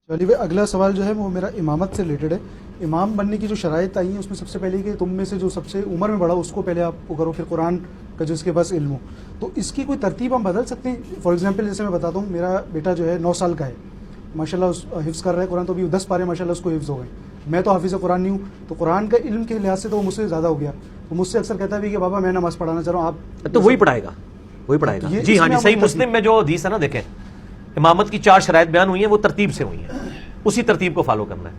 چلیے بھائی، اگلا سوال جو ہے وہ میرا امامت سے ریلیٹڈ ہے. امام بننے کی جو شرائط آئی ہیں اس میں سب سے پہلے کہ تم میں سے جو سب سے عمر میں بڑا اس کو پہلے آپ کو کرو، پھر قرآن کا جو اس کے پاس علم ہو. تو اس کی کوئی ترتیب ہم بدل سکتے ہیں؟ فار ایگزامپل جیسے میں بتاتا ہوں، میرا بیٹا جو ہے 9 سال کا ہے، ماشاء اللہ حفظ کر رہا ہے قرآن، تو ابھی 10 پارے ماشاء اللہ اس کو حفظ ہو گئے. میں تو حافظ قرآن نہیں ہوں، تو قرآن کا علم کے لحاظ سے تو وہ مجھ سے زیادہ ہو گیا. وہ مجھ سے اکثر کہتا ہے کہ بابا میں نماز پڑھانا چاہ رہا ہوں، آپ تو وہی پڑھائے گا، وہی پڑھائے گا. جی ہاں جی، صحیح مسلم میں جو حدیث ہے نا، دیکھیں امامت کی 4 شرائط بیان ہوئی ہیں، وہ ترتیب سے ہوئی ہیں، اسی ترتیب کو فالو کرنا ہے.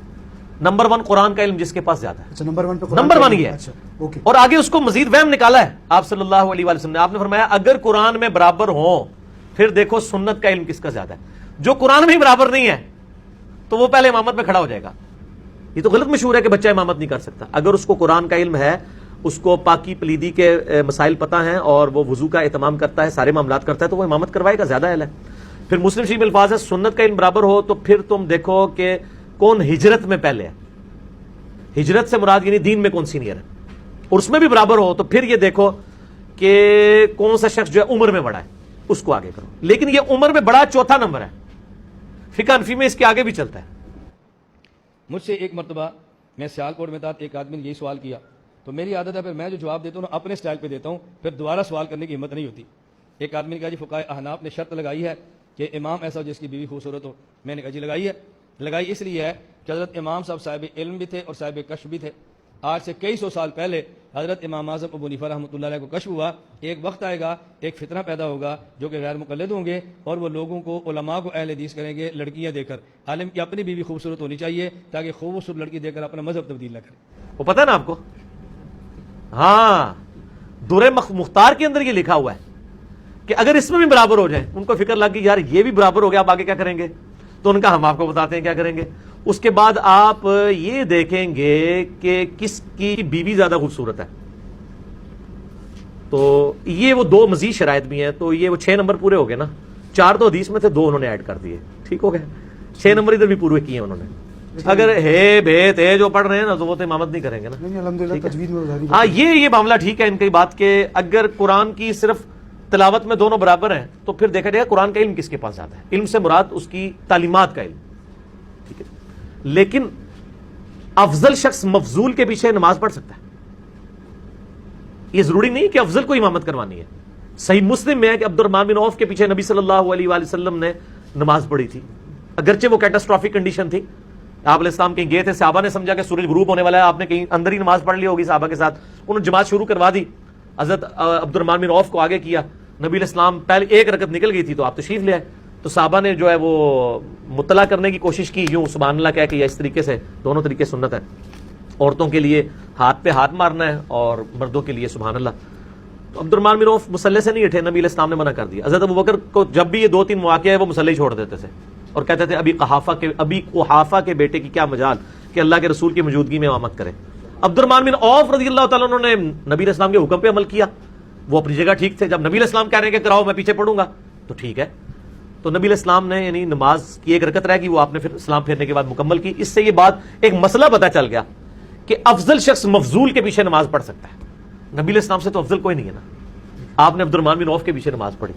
نمبر 1 قرآن کا علم جس کے پاس زیادہ ہے. اچھا، نمبر 1 پہ نمبر 1 یہ ہے. اور آگے اس کو مزید وہم نکالا ہے آپ صلی اللہ علیہ وسلم نے. آپ نے فرمایا اگر قرآن میں برابر ہوں پھر دیکھو سنت کا علم کس کا زیادہ ہے. جو قرآن میں ہی برابر نہیں ہے تو وہ پہلے امامت میں کھڑا ہو جائے گا. یہ تو غلط مشہور ہے کہ بچہ امامت نہیں کر سکتا. اگر اس کو قرآن کا علم ہے، اس کو پاکی پلیدی کے مسائل پتہ ہیں اور وہ وضو کا اہتمام کرتا ہے، سارے معاملات کرتا ہے، تو وہ امامت کروائے گا، زیادہ اہل ہے. پھر مسلم شریف میں الفاظ ہے سنت کا علم برابر ہو تو پھر تم دیکھو کہ کون ہجرت میں پہلے ہے. ہجرت سے مراد یعنی دین میں کون سینئر ہے، اور اس میں بھی برابر ہو تو پھر یہ دیکھو کہ کون سا شخص جو ہے عمر میں بڑا ہے، اس کو آگے کرو. لیکن یہ عمر میں بڑا چوتھا نمبر ہے، فقہ حنفی میں اس کے آگے بھی چلتا ہے. مجھ سے ایک مرتبہ میں سیالکوٹ میں تھا، ایک آدمی نے یہی سوال کیا، تو میری عادت ہے پھر میں جو جواب دیتا ہوں اپنے سٹائل پہ دیتا ہوں، پھر دوبارہ سوال کرنے کی ہمت نہیں ہوتی. ایک آدمی نے کہا جی فقہائے احناف نے شرط لگائی ہے کہ امام ایسا ہو جس کی بیوی خوبصورت ہو. میں نے کہا جی لگائی ہے. لگائی اس لیے ہے کہ حضرت امام صاحب صاحب علم بھی تھے اور صاحب کشف بھی تھے. آج سے کئی سو سال پہلے حضرت امام اعظم ابو حنیفہ رحمۃ اللہ علیہ کو کشف ہوا. ایک وقت آئے گا، ایک فتنہ پیدا ہوگا جو کہ غیر مقلد ہوں گے اور وہ لوگوں کو، علماء کو اہل حدیث کریں گے لڑکیاں دے کر. عالم کی اپنی بیوی خوبصورت ہونی چاہیے تاکہ خوبصورت لڑکی دے کر اپنا مذہب تبدیل نہ کرے. وہ پتہ ہے نا آپ کو؟ ہاں، درِ مختار کے اندر یہ لکھا ہوا ہے کہ اگر اس میں بھی برابر ہو جائیں. ان کو فکر لگ گئی یار یہ بھی برابر ہو گیا، آپ آگے کیا کریں گے؟ تو ان کا ہم آپ کو بتاتے ہیں کیا کریں گے. اس کے بعد آپ یہ دیکھیں گے کہ کس کی بیوی زیادہ خوبصورت ہے. تو یہ وہ 2 مزید شرائط بھی ہیں، تو یہ وہ 6 نمبر پورے ہو گئے نا. 4 تو حدیث میں تھے، 2 انہوں نے ایڈ کر دیے، ٹھیک ہو گئے. 6 نمبر ادھر بھی پورے کیے انہوں نے. اگر ہے بے تے جو پڑھ رہے ہیں نا تو وہ تو امامت نہیں کریں گے نا. الحمدللہ تجوید میں ہاں، یہ معاملہ ٹھیک ہے ان کی بات کہ اگر قرآن کی صرف تلاوت میں دونوں برابر ہیں تو پھر دیکھا جائے گا قرآن کا علم کس کے پاس زیادہ ہے. علم سے مراد اس کی تعلیمات کا علم، ٹھیک ہے. لیکن افضل شخص مفضول کے پیچھے نماز پڑھ سکتا ہے. یہ ضروری نہیں کہ افضل کو امامت کروانی ہے. صحیح مسلم میں ہے کہ عبد الرحمن بن عوف کے پیچھے نبی صلی اللہ علیہ وآلہ وسلم نے نماز پڑھی تھی، اگرچہ وہ کیٹاسٹرافک کنڈیشن تھی. آپ علیہ السلام کہیں گئے تھے، صحابہ نے سمجھا کہ سورج غروب ہونے والا ہے، آپ نے کہیں اندر ہی نماز پڑھ لی ہوگی صحابہ کے ساتھ، انہوں نے جماعت شروع کروا دی. حضرت عبد الرحمن بن عوف کو آگے کیا. نبی علیہ السلام پہلے 1 رکعت نکل گئی تھی تو آپ تشریف لے آئے. تو صحابہ نے جو ہے وہ مطلع کرنے کی کوشش کی، یوں سبحان اللہ کہہ کے یا اس طریقے سے. دونوں طریقے سنت ہے. عورتوں کے لیے ہاتھ پہ ہاتھ مارنا ہے اور مردوں کے لیے سبحان اللہ. تو عبد الرحمن بن عوف مصلی سے نہیں اٹھے، نبی علیہ السلام نے منع کر دیا. حضرت ابوبکر کو جب بھی یہ 2-3 مواقع ہے وہ مصلی چھوڑ دیتے تھے اور کہتے تھے ابھی قحافہ کے بیٹے کی کیا مجال کہ اللہ کے رسول کی موجودگی میں امامت کرے. عبد الرحمن بن عوف رضی اللہ تعالیٰ عنہ نے نبی علیہ السلام کے حکم پہ عمل کیا. وہ اپنی جگہ ٹھیک تھے. جب نبی علیہ السلام کہہ رہے ہیں کہ کراؤ میں پیچھے پڑھوں گا تو ٹھیک ہے. تو نبی علیہ السلام نے یعنی نماز کی 1 رکعت رہ گئی، وہ آپ نے پھر اسلام پھیرنے کے بعد مکمل کی. اس سے یہ بات ایک مسئلہ پتہ چل گیا کہ افضل شخص مفضول کے پیچھے نماز پڑھ سکتا ہے. نبی علیہ السلام سے تو افضل کوئی نہیں ہے نا. آپ نے عبد الرحمن بن عوف کے پیچھے نماز پڑھی.